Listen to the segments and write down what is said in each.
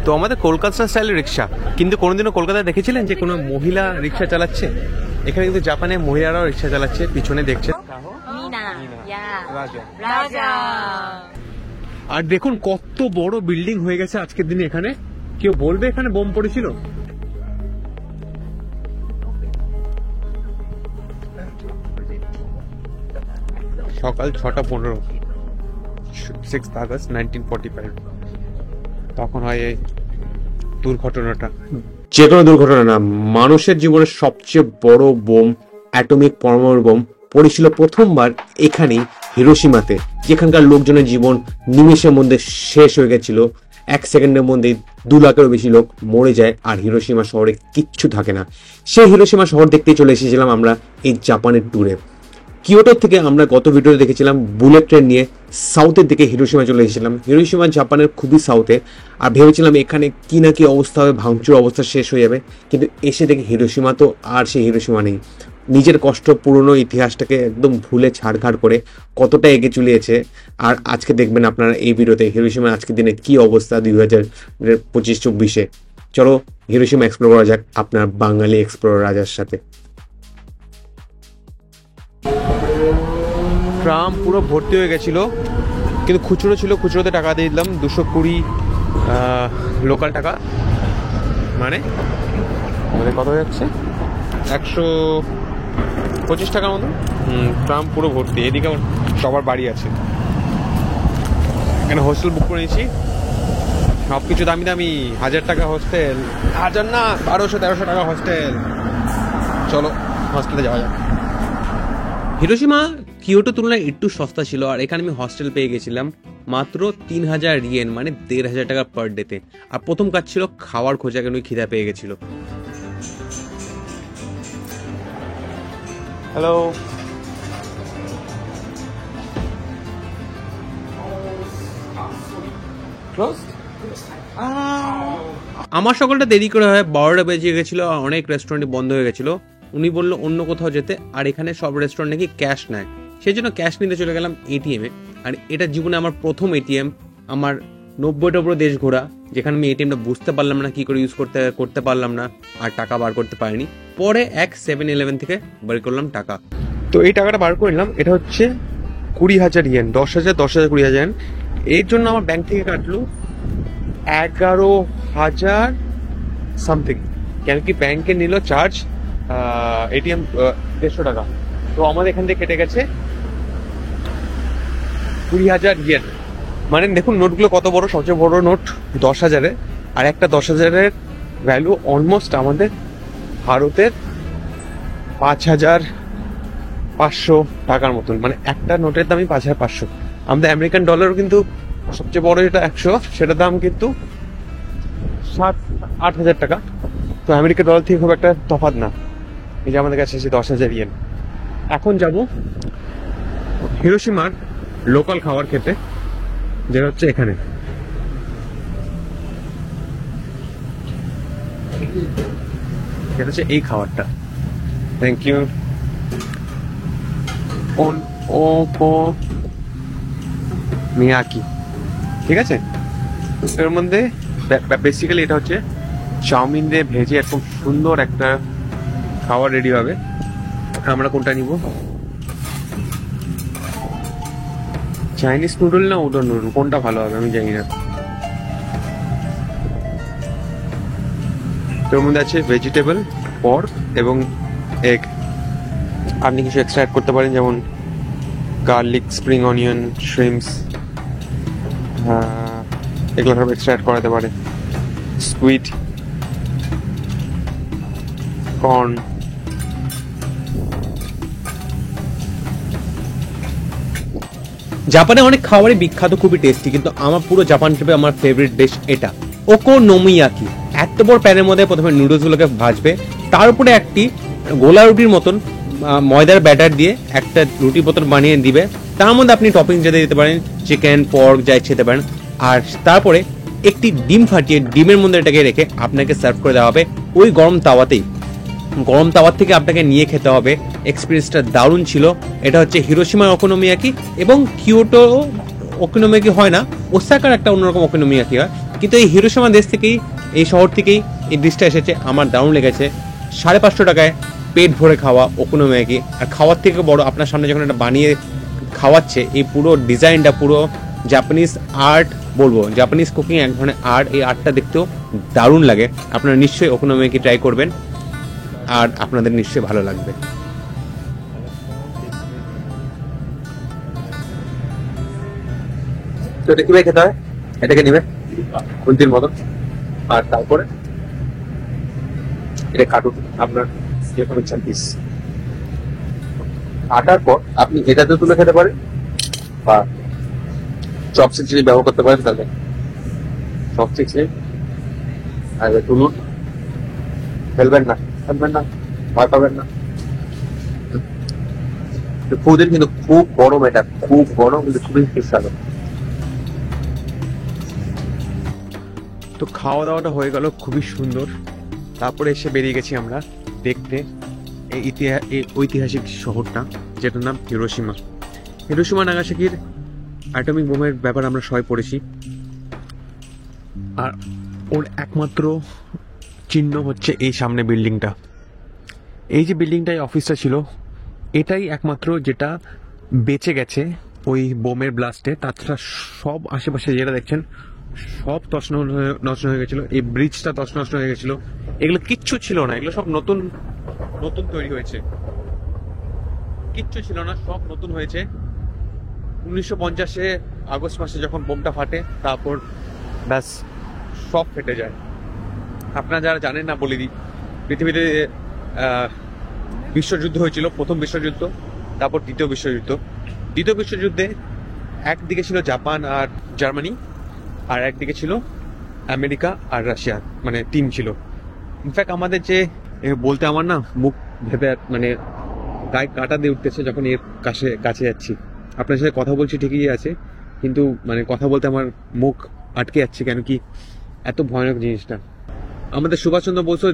তো আমাদের কলকাতা স্টাইলের রিক্সা, কিন্তু কোনোদিনও কলকাতায় দেখেছিলেন যে কোনো মহিলা রিক্সা চালাচ্ছে? এখানে কিন্তু জাপানে মহিলারাও রিক্সা চালাচ্ছে, পিছনে দেখছে। আর দেখুন কত বড় বিল্ডিং হয়ে গেছে আজকের দিনে এখানে। কেউ বলবে এখানে বোম পড়েছিল? সকাল 6:15, 6th August 1945 তখন হয় এই দুর্ঘটনাটা। যে কোনো দুর্ঘটনা না, মানুষের জীবনের সবচেয়ে বড় বোম, অ্যাটমিক পরমাণু বোম পড়েছিল প্রথমবার এখানেই, হিরোশিমাতে, যেখানকার লোকজনের জীবন নিমেষের মধ্যে শেষ হয়ে গেছিল। 1 সেকেন্ডের মধ্যেই 2 লাখেরও বেশি লোক মরে যায়, আর হিরোশিমা শহরে কিচ্ছু থাকে না। সেই হিরোশিমা শহর দেখতেই চলে এসেছিলাম আমরা এই জাপানের ট্যুরে। কিয়োটোর থেকে আমরা গত ভিডিওতে দেখেছিলাম বুলেট ট্রেন নিয়ে সাউথের দিকে হিরোশিমা চলে এসেছিলাম। হিরোশিমা জাপানের খুবই সাউথে, আর ভেবেছিলাম এখানে কি না কি অবস্থা হবে, ভাঙচুর অবস্থা শেষ হয়ে যাবে, কিন্তু এসে দেখি হিরোশিমা তো আর সেই হিরোশিমা নেই। নিজের কষ্ট, পুরনো ইতিহাসটাকে একদম ভুলে ছাড়খাড় করে কতটা এগিয়ে চলিয়েছে। আর আজকে দেখবেন আপনারা এই ভিডিওতে হিরোশিমা আজকের দিনে কি অবস্থা 2025-24-এ। চলো হিরোশিমা এক্সপ্লোর করা যাক আপনার বাঙালি এক্সপ্লোরার রাজার সাথে। ট্রাম পুরো ভর্তি হয়ে গেছিল, কিন্তু খুচরো ছিল, খুচরোতে টাকা দিয়ে দিলাম 220 লোকাল টাকা, মানে আমাদের কত হয়ে যাচ্ছে 125 টাকার মতো। ট্রাম পুরো ভর্তি, এদিকে আমার সবার বাড়ি আছে। এখানে হোস্টেল বুক করে নিয়েছি, সব কিছু দামি দামি, 1000 টাকা হোস্টেল, 1000 না 1200-1300 টাকা হোস্টেল। চলো হোস্টেলে যাওয়া যাক। হিরোশিমা কিয়োটোর তুলনায় একটু সস্তা ছিল, আর এখানে আমি হস্টেল পেয়ে গেছিলাম মাত্র 3000 ইয়েন, মানে 1500 টাকা পার ডেতে। আর প্রথম কাজ ছিল খাওয়ার খোঁজা, কেন খিদা পেয়ে গেছিল। হ্যালো, আমার সকালটা দেরি করে হয়, 12টা বেজে গেছিল, অনেক রেস্টুরেন্ট বন্ধ হয়ে গেছিল। উনি বললো অন্য কোথাও যেতে, আর এখানে সব রেস্টুরেন্ট নাকি ক্যাশ নেয়, সেই জন্য ক্যাশ নিতে চলে গেলাম এটিএমে। আর এটা জীবনে আমার প্রথম এটিএম, আমার 90টা পুরো দেশ ঘোরা, যেখানে আমি এটিএমটা বুঝতে পারলাম না কি করে ইউজ করতে পারলাম না, আর টাকা বার করতে পারিনি। পরে এক 7-Eleven থেকে বার করলাম টাকা। তো এই টাকাটা বার করে নিলাম, এটা হচ্ছে 20,000 ইয়েন, 10,000, 20,000 এর জন্য আমার ব্যাংক থেকে কাটলো 11,000 সামথিং, কেন কি ব্যাংকে নিল চার্জ এটিএম 150 টাকা। তো আমাদের এখান থেকে কেটে গেছে 20,000 ইয়েন। মানে দেখুন নোটগুলো কত বড়, সবচেয়ে বড় নোট 10,000-এর, আর একটা 10,000-এর ভ্যালু অলমোস্ট আমাদের ভারতের 5,500 টাকার মতন, মানে একটা নোটের দামই 5,500। আমাদের আমেরিকান ডলারও কিন্তু সবচেয়ে বড় যেটা 100, সেটার দাম কিন্তু 7-8 হাজার টাকা। তো আমেরিকান ডলার থেকে খুব একটা তফাৎ না। এই যে আমাদের কাছে আছে 10,000 ইয়েন। এখন যাব হিরোশিমার লোকাল খাবার খেতে, যেটা হচ্ছে এখানে। এটা হচ্ছে এই খাবারটা। Thank you. মিয়াকি, ঠিক আছে। এর মধ্যে বেসিক্যালি এটা হচ্ছে চাউমিন দিয়ে ভেজে এরকম সুন্দর একটা খাবার রেডি হবে। আমরা কোনটা নিব, চাইনিজ নুডল না উডন নুডল, কোনটা ভালো হবে আমি জানি না। তোর মধ্যে আছে ভেজিটেবল, পর্ক এবং এগ। আপনি কিছু এক্সট্রা অ্যাড করতে পারেন, যেমন গার্লিক, স্প্রিং অনিয়ন, শ্রিমস, এগুলো সব এক্সট্রা অ্যাড করাতে পারে। Squid, corn. জাপানে অনেক খাবারই বিখ্যাত, খুবই টেস্টি, কিন্তু আমার পুরো জাপান ট্রিপে আমার ফেভারিট ডিশ এটা, ওকোনোমিয়াকি। এত বড় প্যানের মধ্যে প্রথমে নুডলসগুলোকে ভাজবে, তার উপরে একটি গোলা রুটির মতন ময়দার ব্যাটার দিয়ে একটা রুটি মতন বানিয়ে দিবে। তার মধ্যে আপনি টপিং যেতে দিতে পারেন, চিকেন, পর্ক যা ইচ্ছে দিতে পারেন। আর তারপরে একটি ডিম ফাটিয়ে ডিমের মধ্যে এটাকে রেখে আপনাকে সার্ভ করে দেওয়া হবে ওই গরম তাওয়াতেই। গরম তাওয়ার থেকে আপনাকে নিয়ে খেতে হবে। এক্সপিরিয়েন্সটা দারুণ ছিল। এটা হচ্ছে হিরোশিমার ওকোনোমিয়াকি, এবং কিয়োটো ওকোনোমিয়াকি হয় না, ওসাকার একটা অন্যরকম ওকোনোমিয়াকি হয়। কিন্তু এই হিরোশিমা দেশ থেকেই, এই শহর থেকেই এই ডিশটা এসেছে। আমার দারুণ লেগেছে। 550 টাকায় পেট ভরে খাওয়া ওকোনোমিয়াকি। আর খাওয়ার থেকে বড়, আপনার সামনে যখন এটা বানিয়ে খাওয়াচ্ছে, এই পুরো ডিজাইনটা পুরো জাপানিজ আর্ট বলবো, জাপানিজ কুকিং এক ধরনের আর্ট। এই আর্টটা দেখতেও দারুণ লাগে। আপনারা নিশ্চয়ই ওকোনোমিয়াকি ট্রাই করবেন আর আপনাদের নিশ্চয়ই ভালো লাগবে। তো এটা কিভাবে খেতে হয়, এটাকে নিবে খুন্তির মতো, আর তারপরে এটা কাটুন আপনার যে কোনো ইচ্ছা পিস। কাটার পর আপনি এটাতে তুলে খেতে পারেন বা চপস্টিক যদি ব্যবহার করতে পারেন তাহলে চপস্টিক আর তুলুন, ফেলবেন না, ভয় পাবেন না। ফুদের কিন্তু খুব গরম, এটা খুব গরম কিন্তু খুবই সুস্বাদু। তো খাওয়া দাওয়াটা হয়ে গেল খুবই সুন্দর। তারপরে এসে বেরিয়ে গেছি আমরা দেখতে এই ঐতিহাসিক শহরটা, যেটার নাম হিরোশিমা। হিরোশিমা নাগাসাকির অ্যাটমিক বোমের ব্যাপারে আমরা সবাই পড়েছি, আর ওর একমাত্র চিহ্ন হচ্ছে এই সামনে বিল্ডিংটা। এই যে বিল্ডিংটা, এই অফিসটা ছিল, এটাই একমাত্র যেটা বেঁচে গেছে ওই বোমের ব্লাস্টে। তাছাড়া সব আশেপাশে যেটা দেখছেন সব নষ্ট হয়ে গেছিল। এই ব্রিজটা নষ্ট হয়ে গেছিল। এগুলো কিচ্ছু ছিল না, এগুলো সব নতুন নতুন তৈরি হয়েছে। কিচ্ছু ছিল না, সব নতুন হয়েছে। 1950-এ আগস্ট মাসে যখন বোমটা ফাটে, তারপর ব্যাস সব ফেটে যায়। আপনারা যারা জানেন না বলে দিই, পৃথিবীতে বিশ্বযুদ্ধ হয়েছিল। প্রথম বিশ্বযুদ্ধ, তারপর দ্বিতীয় বিশ্বযুদ্ধ। দ্বিতীয় বিশ্বযুদ্ধে একদিকে ছিল জাপান আর জার্মানি, আর একদিকে ছিল আমেরিকা আর রাশিয়া, মানে টিম ছিল। ইনফ্যাক্ট আমাদের যে বলতে আমার না মুখ ভেবে মানে গায়ে কাঁটা দিয়ে উঠতেছে যখন এর কাছে যাচ্ছি। আপনার সাথে কথা বলছি ঠিকই আছে, কিন্তু মানে কথা বলতে আমার মুখ আটকে যাচ্ছে, কেন কি এত ভয়ানক জিনিসটা। আমাদের সুভাষচন্দ্র বোসও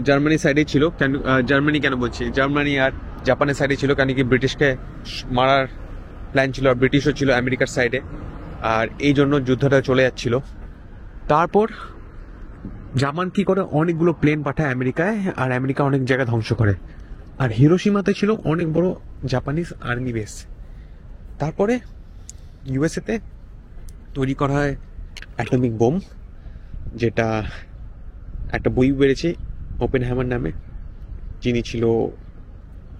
জার্মানি সাইডেই ছিল। কেন জার্মানি কেন বলছি, জার্মানি আর জাপানের সাইডে ছিল, কেন কি ব্রিটিশকে মারার প্ল্যান ছিল, আর ব্রিটিশও ছিল আমেরিকার সাইডে, আর এই জন্য যুদ্ধটা চলে যাচ্ছিল। তারপর জাপান কি করে, অনেকগুলো প্লেন পাঠায় আমেরিকায়, আর আমেরিকা অনেক জায়গা ধ্বংস করে। আর হিরোশিমাতে ছিল অনেক বড় জাপানিজ আর্মি বেস। তারপরে ইউএসএতে তৈরি করা হয় অ্যাটমিক বোম, যেটা একটা বই বেড়েছে ওপেনহাইমার নামে, যিনি ছিল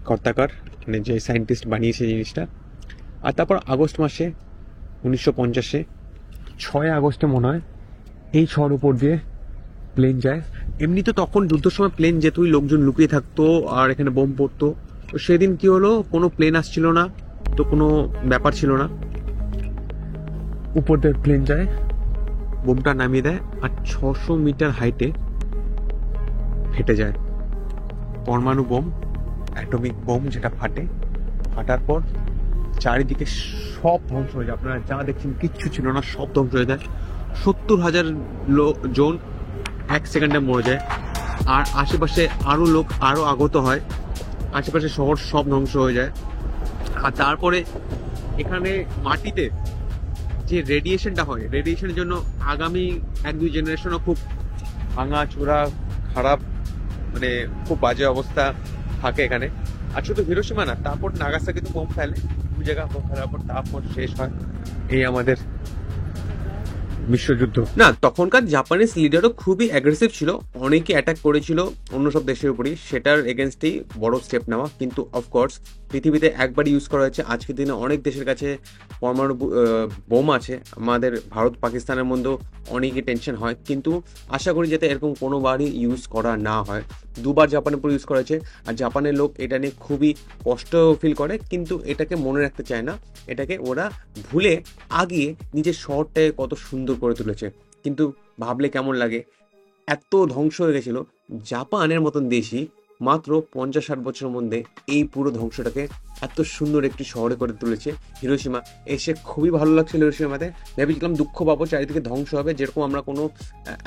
কর্তাকার, মানে যে সায়েন্টিস্ট বানিয়েছে জিনিসটা। আর তারপর আগস্ট মাসে 1950-এ 6 আগস্টে মনে হয় এই শহর উপর দিয়ে প্লেন যায়। এমনি তো তখন যুদ্ধের সময় প্লেন যেতই, লোকজন লুকিয়ে থাকতো আর এখানে বোম পড়তো। তো সেদিন কি হলো, কোনো প্লেন আসছিল না, তো কোনো ব্যাপার ছিল না, উপর দিয়ে প্লেন যায়, বোমটা নামিয়ে দেয়, আর 600 মিটার হাইটে ফেটে যায়। পরমাণু বোম, অ্যাটমিক বোম, যেটা ফাটার পর চারিদিকে সব ধ্বংস হয়ে যায়। আপনারা যা দেখছেন কিচ্ছু ছিল না, সব ধ্বংস হয়ে যায়। 70,000 জন 1 সেকেন্ডে মরে যায়। আর আশেপাশে আরো লোক আরো আগত হয়, আশেপাশে শহর সব ধ্বংস হয়ে যায়। আর তারপরে এখানে মাটিতে যে রেডিয়েশনটা হয়, রেডিয়েশনের জন্য আগামী 1-2 জেনারেশনও খুব ভাঙা চূড়া খারাপ, মানে খুব বাজে অবস্থা থাকে এখানে। আর শুধু হিরোশিমা না, তারপর নাগাসাকিতে বোম ফেলে, 2 জায়গা বোম ফেলার পর তারপর শেষ হয় এই আমাদের বিশ্বযুদ্ধ। না, তখনকার জাপানিজ লিডারও খুবই অ্যাগ্রেসিভ ছিল, অনেকে অ্যাটাক করেছিল অন্য সব দেশের উপরই, সেটার এগেনস্টেই বড় স্টেপ নেওয়া। কিন্তু অফকোর্স পৃথিবীতে একবার ইউজ করা হয়েছে। আজকের দিনে অনেক দেশের কাছে পরমাণু বোম আছে। আমাদের ভারত পাকিস্তানের মধ্যেও অনেকে টেনশন হয়, কিন্তু আশা করি যাতে এরকম কোনোবারই ইউজ করা না হয়। 2বার জাপানের উপর ইউজ করা হয়েছে, আর জাপানের লোক এটা নিয়ে খুবই কষ্ট ফিল করে, কিন্তু এটাকে মনে রাখতে চায় না। এটাকে ওরা ভুলে আগিয়ে নিজের শহরটাকে কত সুন্দর করে তুলেছে। কিন্তু ভাবলে কেমন লাগে, এত ধ্বংস হয়ে গেছিল, জাপানের মতন দেশই মাত্র 50-60 বছরের মধ্যে এই পুরো ধ্বংসটাকে এত সুন্দর একটি শহরে করে তুলেছে। হিরোশিমা এসে খুবই ভালো লাগছিল। হিরোশিমাতে ভেবেছিলাম দুঃখ পাবো, চারিদিকে ধ্বংস হবে, যেরকম আমরা কোনো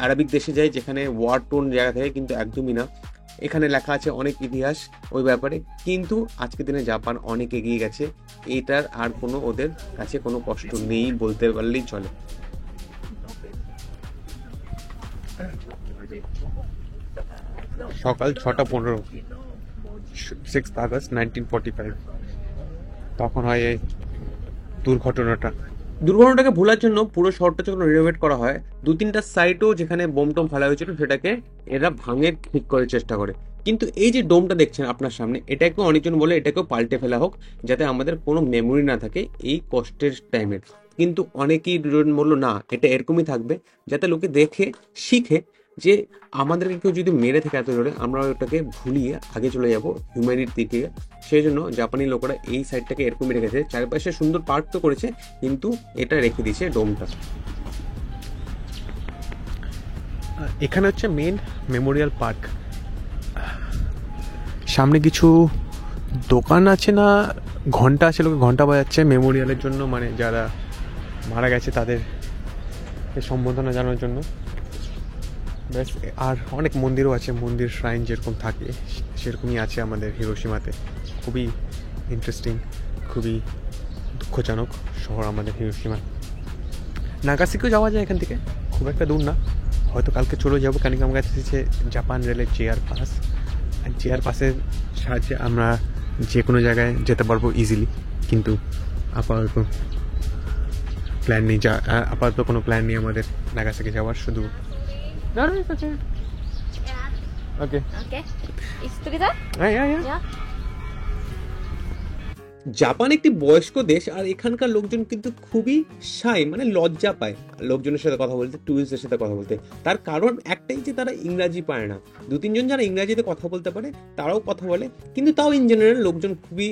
আরবিক দেশে যাই যেখানে ওয়ার টোন জায়গা থাকে, কিন্তু একদমই না। এখানে লেখা আছে অনেক ইতিহাস ওই ব্যাপারে, কিন্তু আজকের দিনে জাপান অনেক এগিয়ে গেছে। এইটার আর কোনো ওদের কাছে কোনো কষ্ট নেই বলতে পারলেই চলে। সকাল 6:15, 6th August 1945 তখন হয় এই দুর্ঘটনাটাকে ভোলার জন্য পুরো শহরটা যখন রিনোভেট করা হয়, 2-3টা সাইটও যেখানে বোম টোম ফেলা হয়েছিল সেটাকে এরা ভাঙে ঠিক করার চেষ্টা করে। কিন্তু এই যে ডোমটা দেখছেন আপনার সামনে, এটাকে অনেকজন বলে এটাকেও পাল্টে ফেলা হোক, যাতে আমাদের কোনো মেমোরি না থাকে এই কষ্টের টাইমের। কিন্তু অনেকেই বললো না, এটা এরকমই থাকবে, যাতে লোকে দেখে শিখে যে আমাদেরকে কেউ যদি মেরে থাকে এত জোরে, আমরা ওটাকে ভুলিয়ে আগে চলে যাব হিউম্যানিটির দিকে। সেই জন্য জাপানি লোকেরা এই সাইডটাকে এরকমই রেখেছে। চারপাশে সুন্দর পার্ক তো করেছে, কিন্তু এটা রেখে দিয়েছে ডোমটা। এখানে হচ্ছে মেন মেমোরিয়াল পার্ক। সামনে কিছু দোকান আছে, না ঘন্টা আছে, লোকে ঘন্টা বাজাচ্ছে মেমোরিয়ালের জন্য, মানে যারা মারা গেছে তাদের সম্বোধনা জানানোর জন্য। ব্যাস, আর অনেক মন্দিরও আছে, মন্দির শ্রাইন যেরকম থাকে সেরকমই আছে আমাদের হিরোশিমাতে। খুবই ইন্টারেস্টিং, খুবই দুঃখজনক শহর আমাদের হিরোশিমা। নাগাসাকিও যাওয়া যায় এখান থেকে, খুব একটা দূর না, হয়তো কালকে চলে যাবো। কেন কি আমার কাছে এসেছে জাপান রেলের চেয়ার পাস, আর চেয়ার পাসের সাহায্যে আমরা যে কোনো জায়গায় যেতে পারবো ইজিলি। কিন্তু আপাতত প্ল্যান নেই, আপাতত কোনো প্ল্যান নেই আমাদের নাগাসাকি যাওয়ার, শুধু Okay. It's together? Yeah. Japan একটি বয়স্ক দেশ, আর এখানকার লোকজন কিন্তু খুবই শাই, মানে লজ্জা পায় লোকজনের সাথে কথা বলতে, টুরিস্টদের সাথে কথা বলতে। তার কারণ একটাই যে তারা ইংরাজি পারে না। 2-3 জন যারা ইংরাজিতে কথা বলতে পারে তারাও কথা বলে, কিন্তু তাও ইন জেনারেল লোকজন খুবই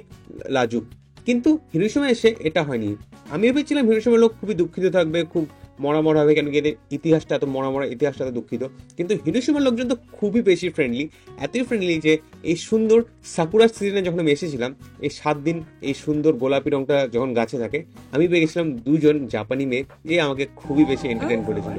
লাজুক। কিন্তু হিরোশিমা এসে এটা হয়নি। আমি ভেবেছিলাম হিরোশিমার লোক খুবই দুঃখিত থাকবে, খুব মরা হবে, কেন কি এদের ইতিহাসটা এত মরা ইতিহাসটা এত দুঃখিত। কিন্তু হিরোশিমার লোকজন তো খুবই বেশি ফ্রেন্ডলি, এতই ফ্রেন্ডলি যে এই সুন্দর সাকুরার সিজনে যখন আমি এসেছিলাম, এই 7 দিন এই সুন্দর গোলাপি রংটা যখন গাছে থাকে, আমি পেয়ে গেছিলাম 2জন জাপানি মেয়ে, যে আমাকে খুবই বেশি এন্টারটেইন করেছিল।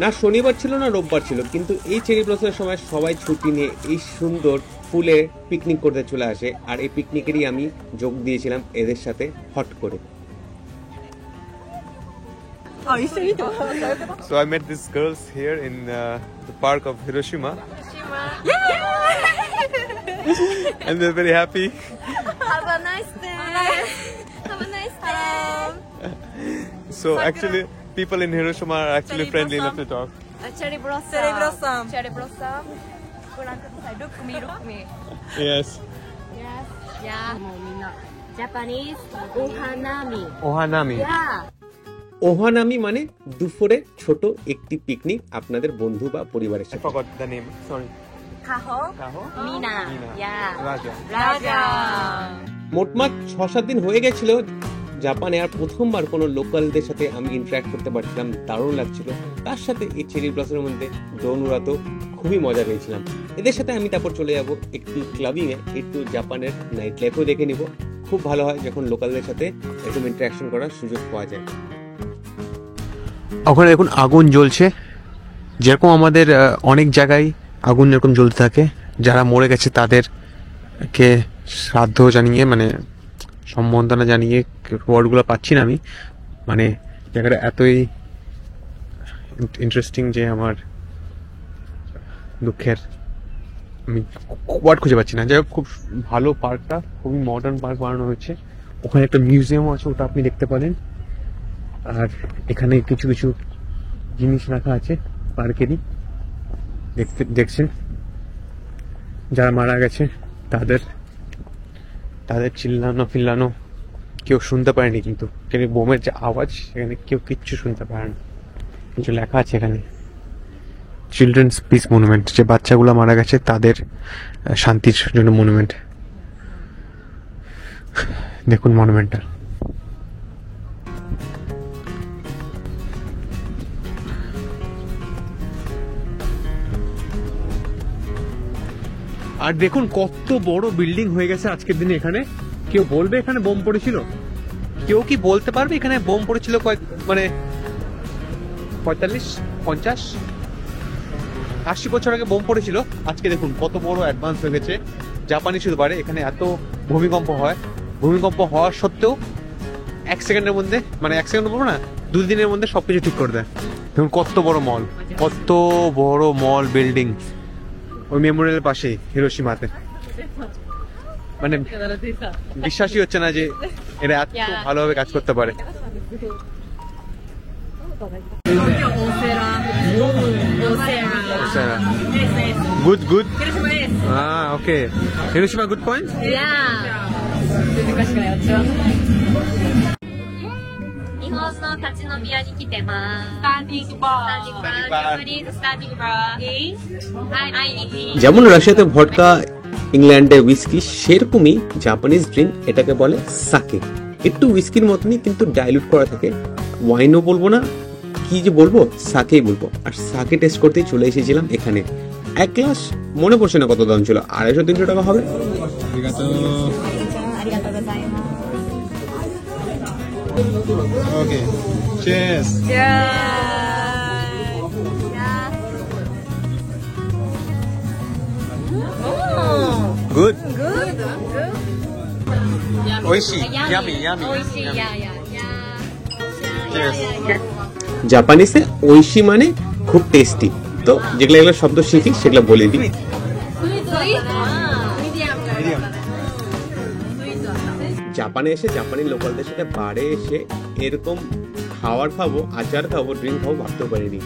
না শনিবার ছিল না রোববার ছিল, কিন্তু এই চেরি ব্লসমের সময় সবাই ছুটি নিয়ে এই সুন্দর ফুলে পিকনিক করতে চলে আসে, আর এই পিকনিকেরই আমি যোগ দিয়েছিলাম এদের সাথে হট করে। So I met these girls here in the park of Hiroshima. And they're very happy. Have a nice day. Have a nice day. So actually people in Hiroshima are actually friendly enough to talk. Cherry blossom. Cherry blossom. Cherry blossom. Look me, look me. Yes. Yes. Yeah. Japanese ohanami. Ohanami. Yeah. ওহানামি মানে দুপুরে ছোট একটি picnic আপনাদের বন্ধু বা পরিবারের সাথে। I forgot the name. Sorry. Kaho. Mina. Yeah. Raja. মোটমাট 6-7 দিন হয়ে গেছিল জাপানে, আর প্রথমবার কোনো লোকালদের সাথে আমি ইন্টারঅ্যাক্ট করতে পারছিলাম, দারুণ লাগছিল। তার সাথে এই চেরি ব্লসমের মধ্যে দোন উড়াতো, খুবই মজা পেয়েছিলাম। এদের সাথে আমি তারপর চলে যাব একটু ক্লাবিংয়ে, একটু জাপানের নাইট লাইফও দেখে নিব। খুব ভালো হয় যখন লোকালদের সাথে এরকম ইন্টারঅ্যাকশন করার সুযোগ পাওয়া যায়। ওখানে দেখুন আগুন জ্বলছে, যেরকম আমাদের অনেক জায়গায় আগুন যেরকম জ্বলতে থাকে, যারা মরে গেছে তাদেরকে শ্রাদ্ধ জানিয়ে, মানে সম্বর্ধনা জানিয়ে, ওয়ার্ডগুলো পাচ্ছি না আমি, মানে জায়গাটা এতই ইন্টারেস্টিং যে আমার দুঃখের, আমি ওয়ার্ড খুঁজে পাচ্ছি না। যাই হোক, খুব ভালো পার্কটা, খুবই মডার্ন পার্ক বানানো হয়েছে। ওখানে একটা মিউজিয়ামও আছে, ওটা আপনি দেখতে পারেন। আর এখানে কিছু কিছু জিনিস রাখা আছে পার্কেরই, দেখছেন যারা মারা গেছে তাদের চিল্লানো ফিল্লানো কেউ শুনতে পারেনি, কিন্তু বোমের যে আওয়াজ সেখানে কেউ কিচ্ছু শুনতে পারে না। কিছু লেখা আছে এখানে, চিলড্রেন্স পিস মনুমেন্ট, যে বাচ্চাগুলো মারা গেছে তাদের শান্তির জন্য মনুমেন্ট। দেখুন মনুমেন্টটা। আর দেখুন কত বড় বিল্ডিং হয়ে গেছে আজকের দিনে এখানে। কেউ বলবে এখানে বোম পড়েছিল? কেউ কি বলতে পারবে এখানে বোম পড়েছিল মানে 45, 50, 80 বছর আগে বোম পড়েছিল? আজকে দেখুন কত বড় অ্যাডভান্স হয়ে গেছে। জাপানি শুধু পারে, এখানে এত ভূমিকম্প হয়, ভূমিকম্প হওয়ার সত্ত্বেও এক সেকেন্ডের মধ্যে, মানে এক সেকেন্ড বলবো না, 2 দিনের মধ্যে সবকিছু ঠিক করে দেয়। দেখুন কত বড় মল, কত বড় মল বিল্ডিং ওই মেমোরিয়ালের পাশেই হিরোশিমাতে। মানে বিশ্বাসই হচ্ছে না যে এরা এত ভালোভাবে কাজ করতে পারে। গুড গুড, ওকে। হিরোশিমা গুড পয়েন্ট।日本の立ち飲み屋に来てます。スタンディングバー。スタンディングバー。はい。যেমন রাশিয়াতে ভডকা, ইংল্যান্ডে উইস্কি, সেরকমই জাপানিজ ড্রিঙ্ক এটাকে বলে সাকে। একটু উইস্কির মতনই কিন্তু ডাইলুট করা থাকে। ওয়াইনও বলবো না, কি যে বলবো, সাকেই বলবো। আর সাকে টেস্ট করতেই চলে এসেছিলাম এখানে। এক গ্লাস মনে পড়ছে না কত দাম ছিল, 250-300 টাকা হবে। Okay, cheers. Good. Oishi. Yummy. Oishi. Cheers. জাপানিসে ঐশী মানে খুব টেস্টি। তো যেগুলো এগুলো শব্দ শিখি সেগুলো বলে দিই। জাপানে এসে জাপানি লোকালদের সাথে বারে এসে এরকম খাবার খাবো, আচার খাবো, ড্রিঙ্ক খাবো ভাবতেও পারিনি।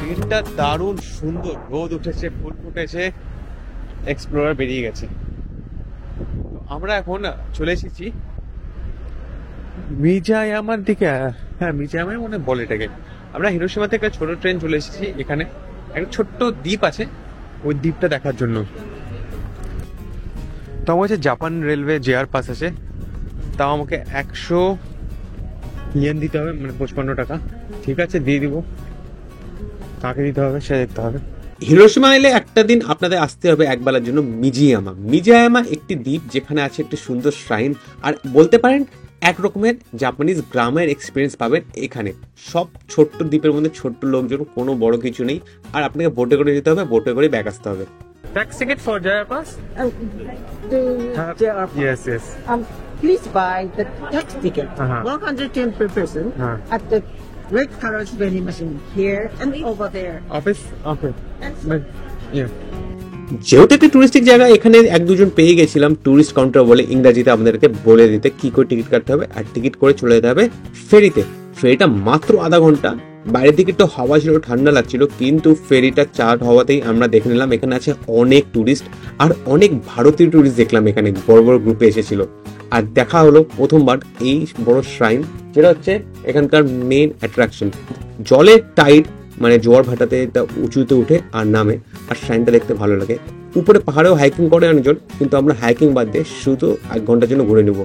দিনটা দারুণ সুন্দর, রোদ উঠেছে, ফুল ফুটেছে, এক্সপ্লোরার বেরিয়ে গেছে। আমরা এখন চলে এসেছি মিজায়ামার দিকে। হ্যাঁ, মিজায়ামাই মনে বলে এটাকে। আমরা হিরোশিমা থেকে একটা ছোট ট্রেন চলে এসেছি এখানে। একটা ছোট্ট দ্বীপ আছে, ওই দ্বীপটা দেখার জন্য। তো আমার কাছে জাপান রেলওয়ে জেআর পাস আছে, তাও আমাকে 100 ইয়েন দিতে হবে, মানে 55 টাকা। ঠিক আছে, দিয়ে দিব। কাকে দিতে হবে সে দেখতে হবে। হিরোশিমা এলে একটা দিন আপনাদের আসতে হবে একবেলার জন্য মিজিয়ামা। মিজিয়ামা একটি দ্বীপ যেখানে আছে একটি সুন্দর শ্রাইন, আর বলতে পারেন এক রকমের জাপানিজ গ্রামের এক্সপিরিয়েন্স পাবেন এখানে। সব ছোট্ট দ্বীপের মধ্যে ছোট্ট লোকজন, কোনো বড় কিছু নেই। আর আপনাকে বোটে করে যেতে হবে, বোটে করে ব্যাক আসতে হবে। Taxi ticket for Jaya Pass? Yes. Please buy the tax ticket, Uh-huh. 110 per person, at the red color vending machine here and over there. Office? Okay. Yeah. যেহেতু একটি টুরিস্টিক জায়গা, এখানে 1-2 জন পেয়ে গেছিলাম টুরিস্ট কাউন্টার বলে ইংরাজিতে আমাদেরকে বলে দিতে কি করে টিকিট কাটতে হবে। আর টিকিট করে চলে যেতে হবে ফেরিতে। ফেরিটা মাত্র আধা ঘন্টা। বাইরের দিকে একটু হাওয়া ছিল, ঠান্ডা লাগছিল, কিন্তু ফেরিটা চার্ট হওয়াতেই আমরা দেখে নিলাম এখানে আছে অনেক টুরিস্ট, আর অনেক ভারতীয় টুরিস্ট দেখলাম এখানে বড় বড় গ্রুপে এসেছিল। আর দেখা হলো প্রথমবার এই বড় শ্রাইন, যেটা হচ্ছে এখানকার মেইন অ্যাট্রাকশন। জলের টাইড, মানে জোয়ার ভাটাতে এটা উঁচুতে উঠে আর নামে, আর শ্রাইনটা দেখতে ভালো লাগে। উপরে পাহাড়েও হাইকিং করে অনেকজন, কিন্তু আমরা হাইকিং বাদ দিয়ে শুধু 1 ঘন্টার জন্য ঘুরে নেব।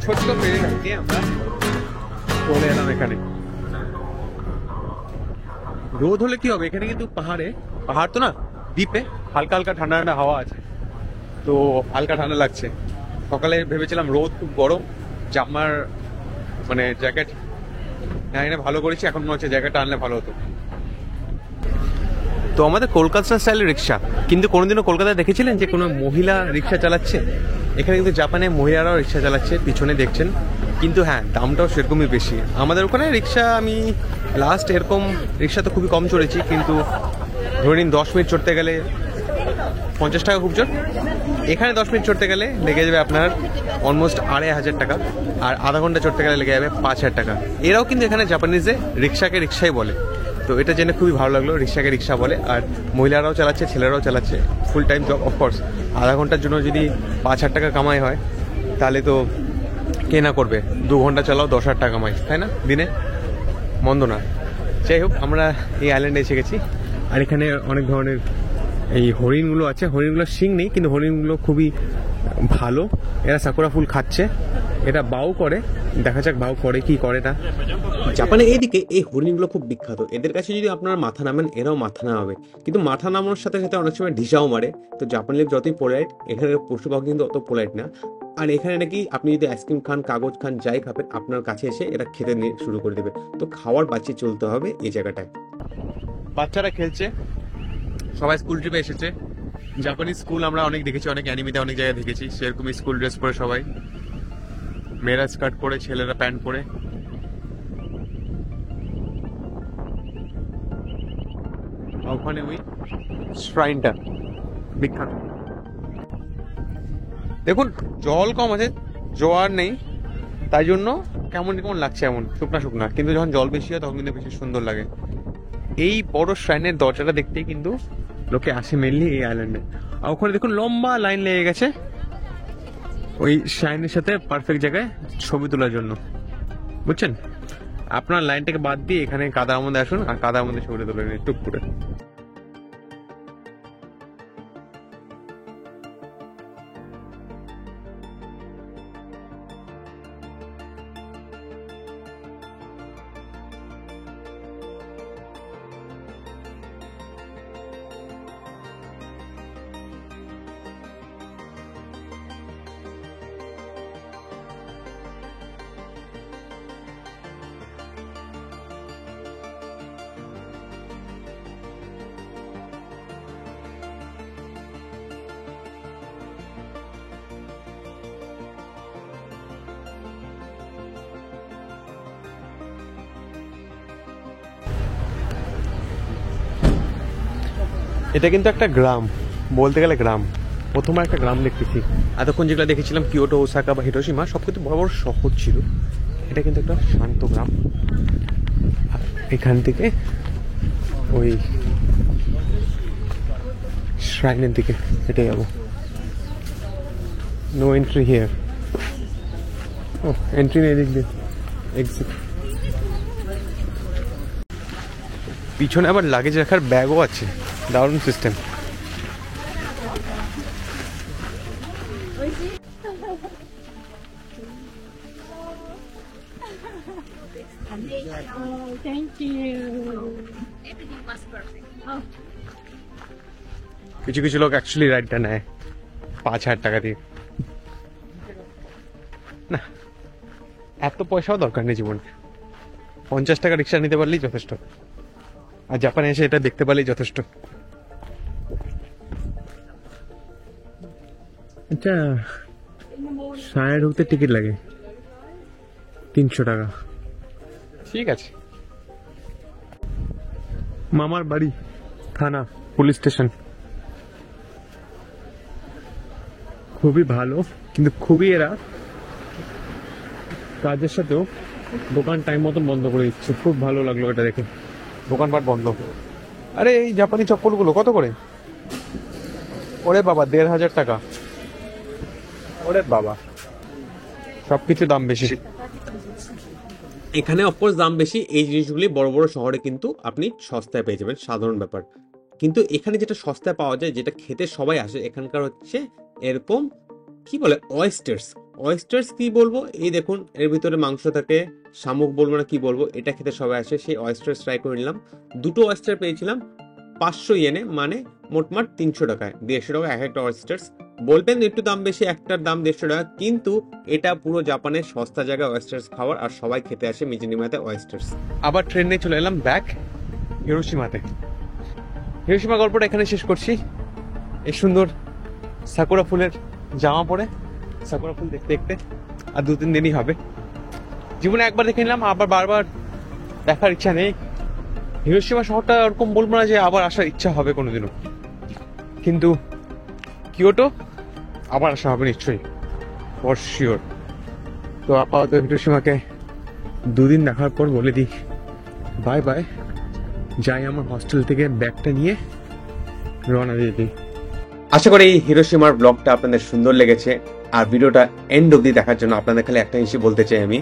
ছোট্ট ফেরি রাখিয়ে আমরা চলে এলাম এখানে। রোদ হলে কি হবে, এখানে কিন্তু পাহাড় তো না, দ্বীপে হালকা হালকা ঠান্ডা ঠান্ডা হাওয়া আছে, তো হালকা ঠান্ডা লাগছে। সকালে ভেবেছিলাম রোদ খুব গরম, জামার মানে জ্যাকেট এনে ভালো করেছি, এখন মনে হচ্ছে জ্যাকেটটা আনলে ভালো হতো। তো আমাদের কলকাতা স্টাইলের রিক্সা, কিন্তু কোনোদিনও কলকাতায় দেখেছিলেন যে কোনো মহিলা রিক্সা চালাচ্ছে? এখানে কিন্তু জাপানে মহিলারাও রিক্সা চালাচ্ছে, পিছনে দেখছেন। কিন্তু হ্যাঁ, দামটাও সেরকমই বেশি। আমাদের ওখানে রিক্সা আমি লাস্ট এরকম রিক্সা তো খুবই কম চড়েছি, কিন্তু ধরে নিন 10 মিনিট চড়তে গেলে 50 টাকা খুব জোর। এখানে 10 মিনিট চড়তে গেলে লেগে যাবে আপনার অলমোস্ট 2500 টাকা, আর আধা ঘন্টা চড়তে গেলে লেগে যাবে 5000 টাকা। এরাও কিন্তু এখানে জাপানিজে রিক্সাকে রিক্সাই বলে। তো এটা জেনে খুবই ভালো লাগলো, রিক্সাকে রিক্সা বলে। আর মহিলারাও চালাচ্ছে, ছেলেরাও চালাচ্ছে, ফুল টাইম জব। অফকোর্স আধা ঘন্টার জন্য যদি 5000 টাকা কামাই হয়, তাহলে তো কে না করবে। 2 ঘন্টা চালাও 10,000 টাকা কামাই, তাই না দিনে? মন্দ না। যাই হোক, আমরা এই আইল্যান্ডে এসে গেছি। আর এখানে অনেক ধরনের এই হরিণগুলো আছে। হরিণগুলোর শিং নেই, কিন্তু হরিণগুলো খুবই ভালো। এরা সাকুরা ফুল খাচ্ছে, এটা বাউ করে। দেখা যাক বাউ করে কি করে না। জাপানে এইদিকে এই হরিণগুলো খুব বিখ্যাত। এদের কাছে যদি আপনারা মাথা নামেন, এরাও মাথা নামাবে, কিন্তু মাথা নামানোর সাথে সাথে অনেক সময় ঢিসাও মারে। তো জাপানি লোক যতই পোলাইট, এখানে পশু পাখি কিন্তু অত পোলাইট না। আর এখানে নাকি আপনি যদি আইসক্রিম খান, কাগজ খান, যাই খাবেন, আপনার কাছে এসে এরা খেতে শুরু করে দেবে। তো খাওয়ার বাঁচিয়ে চলতে হবে এই জায়গাটায়। বাচ্চারা খেলছে, সবাই স্কুল ট্রিপে এসেছে। জাপানিজ স্কুল আমরা অনেক দেখেছি, অনেক অ্যানিমেতে অনেক জায়গায় দেখেছি, সেরকমই স্কুল ড্রেস পরে সবাই, মেয়েরা স্কার্ট পরে, ছেলেরা প্যান্ট পরে। ওখানে ওই শ্রাইনটা বিখ্যাত। দেখুন জল কম আছে, জোয়ার নেই, তাই জন্য কেমন কেমন লাগছে, এমন শুকনা শুকনা, কিন্তু যখন জল বেশি হয় তখন কিন্তু বেশি সুন্দর লাগে। এই বড় শ্রাইনের দরজাটা দেখতেই কিন্তু লোকে আসে মেনলি এই আইল্যান্ডে। আর ওখানে দেখুন লম্বা লাইন লেগে গেছে ওই শ্রাইনের সাথে পারফেক্ট জায়গায় ছবি তোলার জন্য, বুঝছেন? আপনার লাইনটাকে বাদ দিয়ে এখানে কাদার মধ্যে আসুন আর কাদার মধ্যে ছবিটা তুলে নিন টুক করে। এটা কিন্তু একটা গ্রাম, বলতে গেলে গ্রাম। প্রথমে একটা গ্রাম দেখতেছি। এতক্ষণ যেগুলো দেখেছিলাম কিয়োটো, ওসাকা বা হিরোশিমা, সব কিন্তু বড় বড় শহর ছিল। এটা কিন্তু একটা শান্ত গ্রাম। এখান থেকে ওই শ্রাইনের দিকে হেঁটে যাবো। No entry here. ও এন্ট্রি নেই, দিক দিয়ে এক্সিট। পিছনে আবার লাগেজ রাখার ব্যাগও আছে, দারুণ system. Thank you. Everything was perfect. কিছু কিছু লোক অ্যাকচুয়ালি রাইডটা নেয় 5,000 টাকা দিয়ে। না, এত পয়সাও দরকার নেই জীবনে। 50 টাকা রিক্সা নিতে পারলেই যথেষ্ট, আর জাপানে এসে এটা দেখতে পারলেই যথেষ্ট। আচ্ছা, সাড়ে ঢুকতে টিকিট লাগে 300 টাকা। ঠিক আছে। মামার বাড়ি, থানা, পুলিশ স্টেশন খুবই ভালো, কিন্তু খুবই এরা কাজের সাথেও দোকান টাইম মতন বন্ধ করে দিচ্ছে। খুব ভালো লাগলো এটা দেখে, দোকানপাট বন্ধ। আরে এই জাপানি চপ্পলগুলো কত করে? ওরে বাবা, 1,500 টাকা। ওরে বাবা, সবকিছু দাম বেশি। এখানে অফকোর্স দাম বেশি, এই জিনিসগুলি বড় বড় শহরে কিন্তু আপনি সস্তায় পেয়ে যাবেন, সাধারণ ব্যাপার। কিন্তু এখানে যেটা সস্তায় পাওয়া যায়, যেটা খেতে সবাই আসে এখানকার, হচ্ছে এরকম কি বলে অয়েস্টার্স। অয়েস্টার্স কি বলবো, এই দেখুন এর ভিতরে মাংস থাকে, শামুক বলবো না কি বলবো, এটা খেতে সবাই আসে। সেই অয়েস্টার্স ট্রাই করে নিলাম। 2টো অয়েস্টার পেয়েছিলাম 500 ইয়েনে, মানে মোটমাট 300 টাকায়, 150 টাকা এক একটা অয়েস্টার্স। বলবেন একটু দাম বেশি, একটার দাম 150 টাকা, কিন্তু এটা পুরো জাপানের সস্তা জায়গায় অয়েস্টার্স খাওয়ার, আর সবাই খেতে আসে মিজিনিমাতে অয়েস্টার্স। আবার ট্রেনে চলে এলাম ব্যাক হিরোশিমাতে। হিরোশিমা গল্পটা এখানে শেষ করছি। এই সুন্দর সাকুরা ফুলের জামা পরে, সাকুরা ফুল দেখতে দেখতে আর 2-3 দিনই হবে। জীবনে একবার দেখে নিলাম, আবার বারবার দেখার ইচ্ছা নেই। হিরোশিমা শহরটা ওরকম বলবো না যে আবার আসার ইচ্ছা হবে কোনোদিনও, কিন্তু কিয়োটো আবার আসা হবে নিশ্চয়ই, ফর শিওর। তো আপাতত হিরোশিমাকে 2 দিন দেখার পর বলে দিই বাই বাই, যাই আমার হস্টেল থেকে ব্যাগটা নিয়ে রওনা দিয়ে দিই। আশা করি এই হিরোশিমার ব্লগটা আপনাদের সুন্দর লেগেছে, আর ভিডিওটা এন্ড অবধি দেখার জন্য আপনাদের খালি একটা জিনিস বলতে চাই আমি,